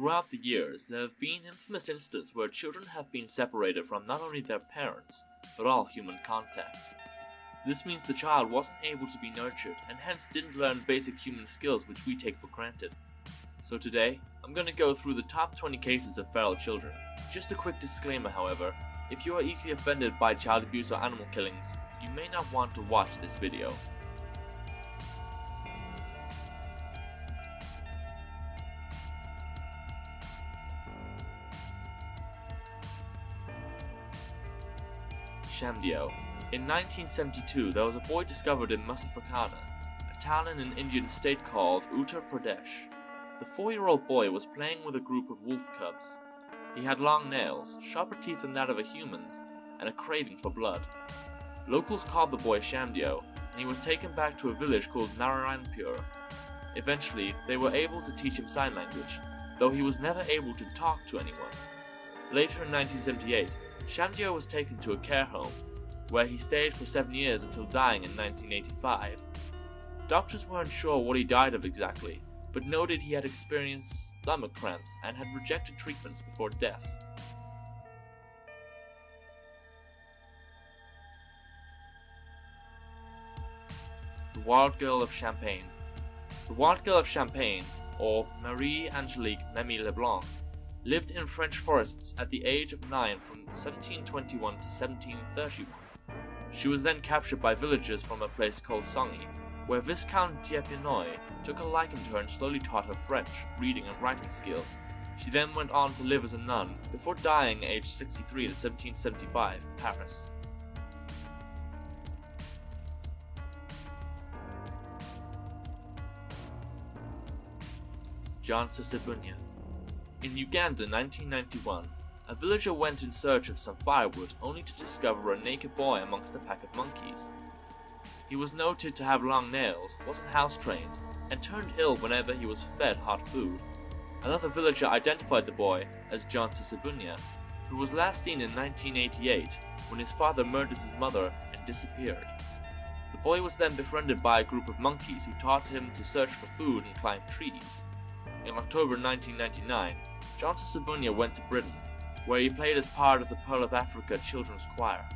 Throughout the years, there have been infamous incidents where children have been separated from not only their parents, but all human contact. This means the child wasn't able to be nurtured and hence didn't learn basic human skills which we take for granted. So today, I'm going to go through the top 20 cases of feral children. Just a quick disclaimer however, if you are easily offended by child abuse or animal killings, you may not want to watch this video. Sham Bo. In 1972, there was a boy discovered in Mrjacharles, a town in an Indian state called Uttar Pradesh. The 4-year-old boy was playing with a group of wolf cubs. He had long nails, sharper teeth than that of a human's, and a craving for blood. Locals called the boy Sham Bo, and he was taken back to a village called Narayanpur. Eventually, they were able to teach him sign language, though he was never able to talk to anyone. Later in 1978, Sham Bo was taken to a care home, where he stayed for 7 years until dying in 1985. Doctors weren't sure what he died of exactly, but noted he had experienced stomach cramps and had rejected treatments before death. The Wild Girl of Champagne. The Wild Girl of Champagne, or Marie-Angélique Memmi Leblanc, lived in French forests at the age of 9 from 1721 to 1731. She was then captured by villagers from a place called Songy, where Viscount Dieppenoy took a liking to her and slowly taught her French, reading and writing skills. She then went on to live as a nun, before dying aged 63 to 1775 in Paris. John Sibunya. In Uganda, 1991, a villager went in search of some firewood only to discover a naked boy amongst a pack of monkeys. He was noted to have long nails, wasn't house-trained, and turned ill whenever he was fed hot food. Another villager identified the boy as John Sibunya, who was last seen in 1988 when his father murdered his mother and disappeared. The boy was then befriended by a group of monkeys who taught him to search for food and climb trees. In October 1999, John Sibunya went to Britain, where he played as part of the Pearl of Africa Children's Choir.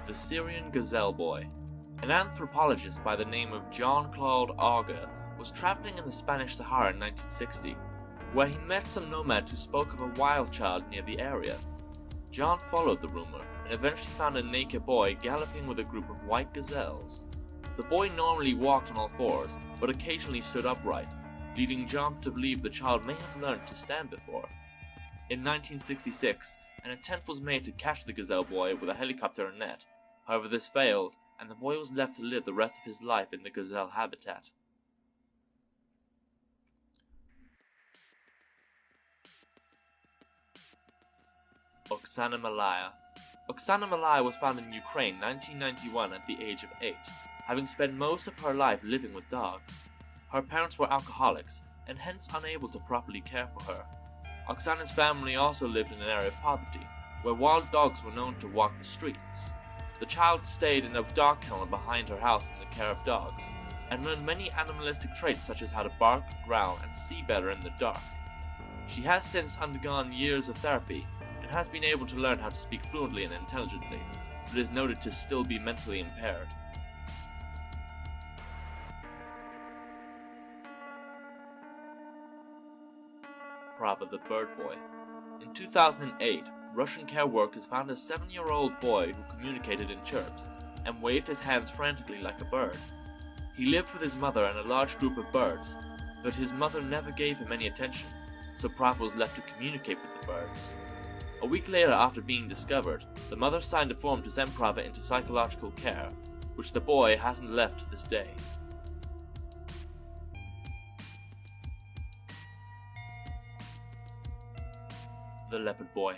The Syrian Gazelle Boy. An anthropologist by the name of Jean-Claude Auger was traveling in the Spanish Sahara in 1960, where he met some nomads who spoke of a wild child near the area. John followed the rumor and eventually found a naked boy galloping with a group of white gazelles. The boy normally walked on all fours, but occasionally stood upright, leading John to believe the child may have learned to stand before. In 1966, an attempt was made to catch the Gazelle Boy with a helicopter and net. However, this failed, and the boy was left to live the rest of his life in the gazelle habitat. Oksana Malaya. Oksana Malaya was found in Ukraine 1991 at the age of 8, having spent most of her life living with dogs. Her parents were alcoholics, and hence unable to properly care for her. Oksana's family also lived in an area of poverty, where wild dogs were known to walk the streets. The child stayed in a dog kennel behind her house in the care of dogs, and learned many animalistic traits such as how to bark, growl, and see better in the dark. She has since undergone years of therapy, and has been able to learn how to speak fluently and intelligently, but is noted to still be mentally impaired. Prava the Bird Boy. In 2008, Russian care workers found a 7-year-old boy who communicated in chirps, and waved his hands frantically like a bird. He lived with his mother and a large group of birds, but his mother never gave him any attention, so Prava was left to communicate with the birds. A week later, after being discovered, the mother signed a form to send Prava into psychological care, which the boy hasn't left to this day. The Leopard Boy.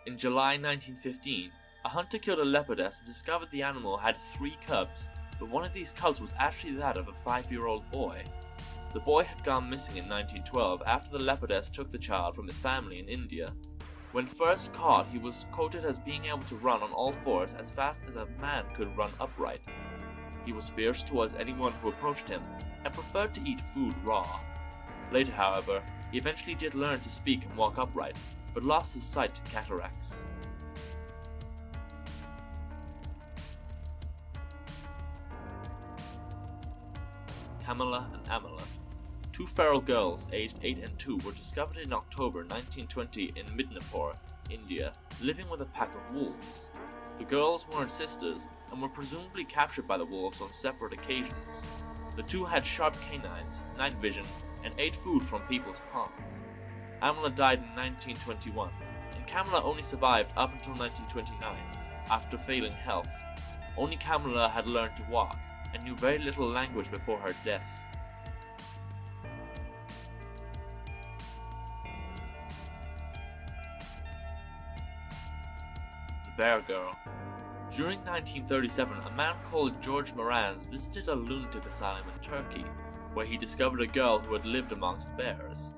In July 1915, a hunter killed a leopardess and discovered the animal had 3 cubs, but one of these cubs was actually that of a 5-year-old boy. The boy had gone missing in 1912 after the leopardess took the child from his family in India. When first caught, he was quoted as being able to run on all fours as fast as a man could run upright. He was fierce towards anyone who approached him, and preferred to eat food raw. Later, however, he eventually did learn to speak and walk upright, but lost his sight to cataracts. Tamla and Amy, two feral girls aged 8 and 2 were discovered in October 1920 in Midnapore, India, living with a pack of wolves. The girls weren't sisters and were presumably captured by the wolves on separate occasions. The two had sharp canines, night vision, and ate food from people's ponds. Amy died in 1921, and Kamala only survived up until 1929, after failing health. Only Kamala had learned to walk, and knew very little language before her death. The Bear Girl. During 1937, a man called George Morans visited a lunatic asylum in Turkey, where he discovered a girl who had lived amongst bears.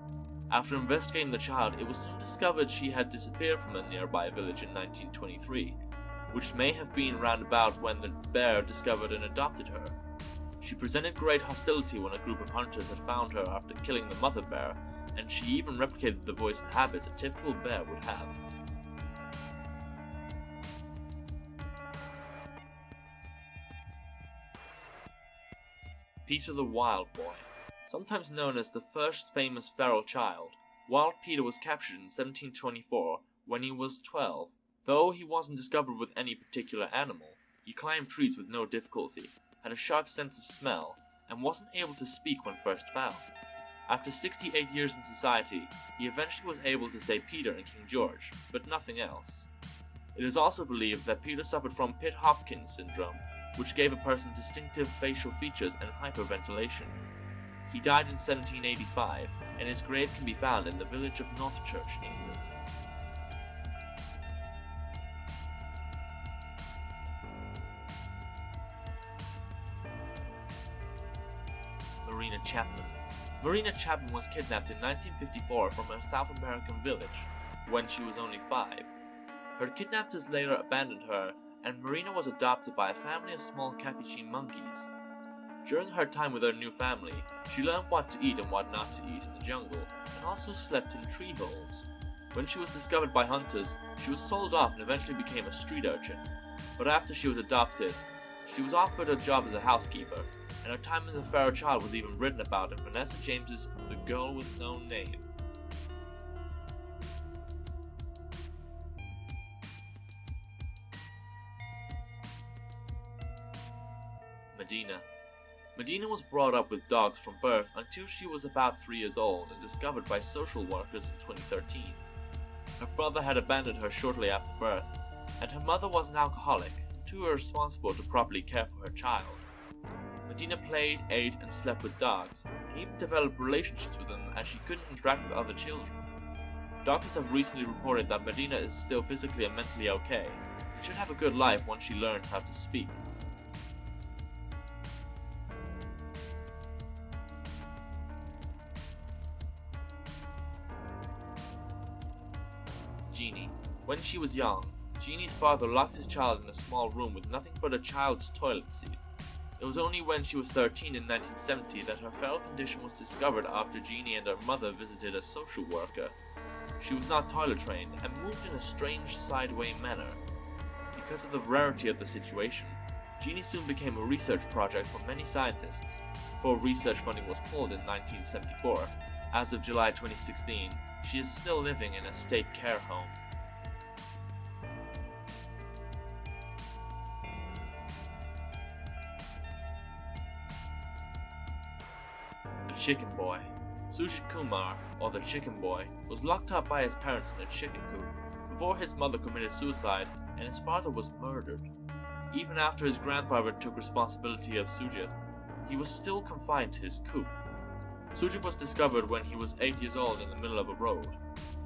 After investigating the child, it was soon discovered she had disappeared from a nearby village in 1923, which may have been round about when the bear discovered and adopted her. She presented great hostility when a group of hunters had found her after killing the mother bear, and she even replicated the voice and habits a typical bear would have. Peter the Wild Boy. Sometimes known as the first famous feral child, Wild Peter was captured in 1724 when he was 12. Though he wasn't discovered with any particular animal, he climbed trees with no difficulty, had a sharp sense of smell, and wasn't able to speak when first found. After 68 years in society, he eventually was able to say Peter and King George, but nothing else. It is also believed that Peter suffered from Pitt-Hopkins syndrome, which gave a person distinctive facial features and hyperventilation. He died in 1785, and his grave can be found in the village of Northchurch, England. Marina Chapman. Marina Chapman was kidnapped in 1954 from a South American village when she was only 5. Her kidnappers later abandoned her, and Marina was adopted by a family of small capuchin monkeys. During her time with her new family, she learned what to eat and what not to eat in the jungle, and also slept in tree holes. When she was discovered by hunters, she was sold off and eventually became a street urchin. But after she was adopted, she was offered a job as a housekeeper, and her time as a feral child was even written about in Vanessa James's The Girl with No Name. Medina. Medina was brought up with dogs from birth until she was about 3 years old and discovered by social workers in 2013. Her father had abandoned her shortly after birth, and her mother was an alcoholic, and two were responsible to properly care for her child. Medina played, ate, and slept with dogs, and even developed relationships with them as she couldn't interact with other children. Doctors have recently reported that Medina is still physically and mentally okay, and should have a good life once she learns how to speak. Jeannie. When she was young, Jeannie's father locked his child in a small room with nothing but a child's toilet seat. It was only when she was 13 in 1970 that her feral condition was discovered after Jeannie and her mother visited a social worker. She was not toilet trained and moved in a strange sideway manner. Because of the rarity of the situation, Jeannie soon became a research project for many scientists, before research funding was pulled in 1974. As of July 2016, she is still living in a state care home. The Chicken Boy. Sujit Kumar, or the Chicken Boy, was locked up by his parents in a chicken coop before his mother committed suicide and his father was murdered. Even after his grandfather took responsibility of Sujit, he was still confined to his coop. Sujit was discovered when he was 8 years old in the middle of a road.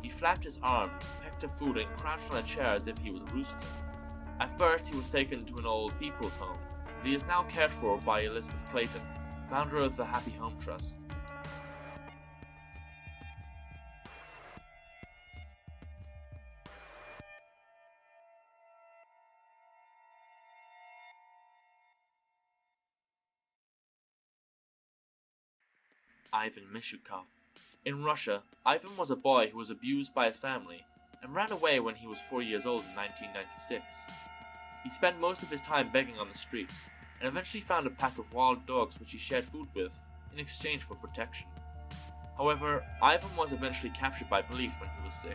He flapped his arms, pecked at food, and crouched on a chair as if he was roosting. At first, he was taken to an old people's home, but he is now cared for by Elizabeth Clayton, founder of the Happy Home Trust. Ivan Mishukov. In Russia, Ivan was a boy who was abused by his family and ran away when he was 4 years old in 1996. He spent most of his time begging on the streets and eventually found a pack of wild dogs which he shared food with in exchange for protection. However, Ivan was eventually captured by police when he was 6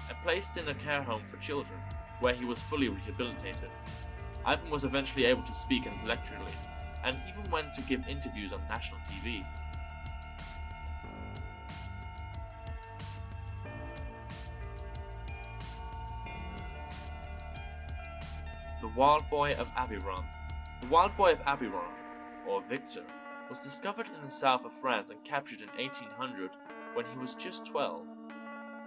and placed in a care home for children, where he was fully rehabilitated. Ivan was eventually able to speak intellectually, and even went to give interviews on national TV. The Wild Boy of Aveyron. The Wild Boy of Aveyron, or Victor, was discovered in the south of France and captured in 1800 when he was just 12.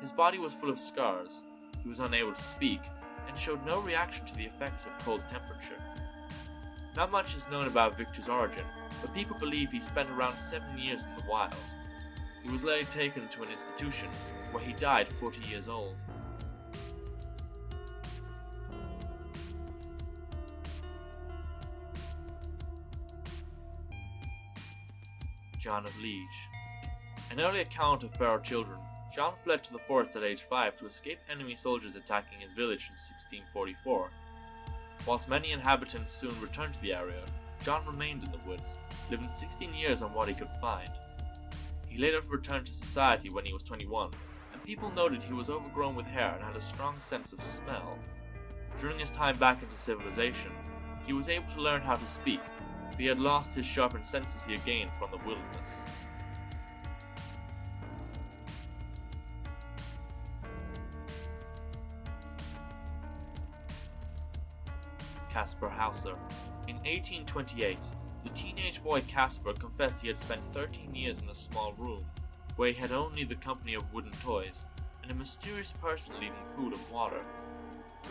His body was full of scars, he was unable to speak, and showed no reaction to the effects of cold temperature. Not much is known about Victor's origin, but people believe he spent around 7 years in the wild. He was later taken to an institution, where he died 40 years old. John of Liege. An early account of feral children, John fled to the forest at age 5 to escape enemy soldiers attacking his village in 1644. Whilst many inhabitants soon returned to the area, John remained in the woods, living 16 years on what he could find. He later returned to society when he was 21, and people noted he was overgrown with hair and had a strong sense of smell. During his time back into civilization, he was able to learn how to speak, but he had lost his sharpened senses he had gained from the wilderness. Casperhauser. In 1828, the teenage boy Casper confessed he had spent 13 years in a small room, where he had only the company of wooden toys, and a mysterious person leaving food and water.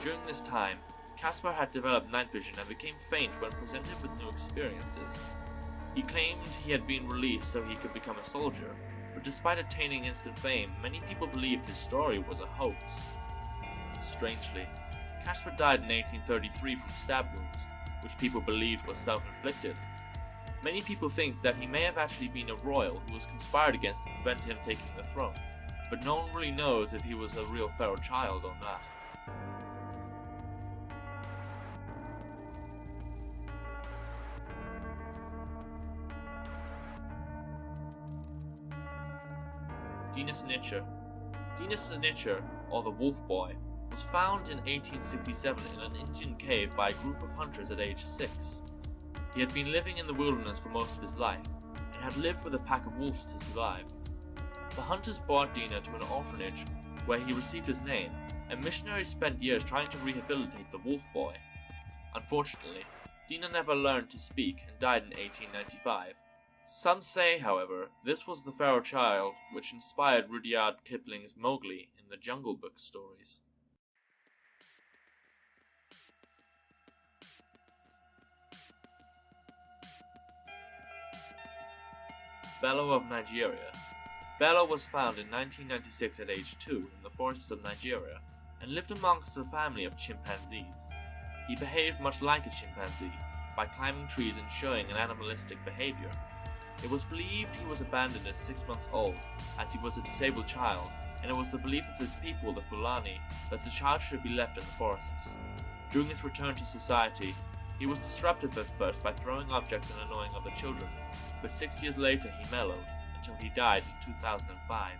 During this time, Casper had developed night vision and became faint when presented with new experiences. He claimed he had been released so he could become a soldier, but despite attaining instant fame, many people believed his story was a hoax. Strangely, Casper died in 1833 from stab wounds, which people believed was self-inflicted. Many people think that he may have actually been a royal who was conspired against to prevent him taking the throne, but no one really knows if he was a real feral child or not. Dina Snitcher. Dina Snitcher, or the Wolf Boy, was found in 1867 in an Indian cave by a group of hunters at age 6. He had been living in the wilderness for most of his life, and had lived with a pack of wolves to survive. The hunters brought Dina to an orphanage, where he received his name, and missionaries spent years trying to rehabilitate the Wolf Boy. Unfortunately, Dina never learned to speak and died in 1895. Some say, however, this was the feral child which inspired Rudyard Kipling's Mowgli in the Jungle Book stories. Bela of Nigeria. Bela was found in 1996 at age 2 in the forests of Nigeria, and lived amongst a family of chimpanzees. He behaved much like a chimpanzee, by climbing trees and showing an animalistic behavior. It was believed he was abandoned at 6 months old, as he was a disabled child, and it was the belief of his people, the Fulani, that the child should be left in the forests. During his return to society, he was disruptive at first by throwing objects and annoying other children, but 6 years later he mellowed, until he died in 2005.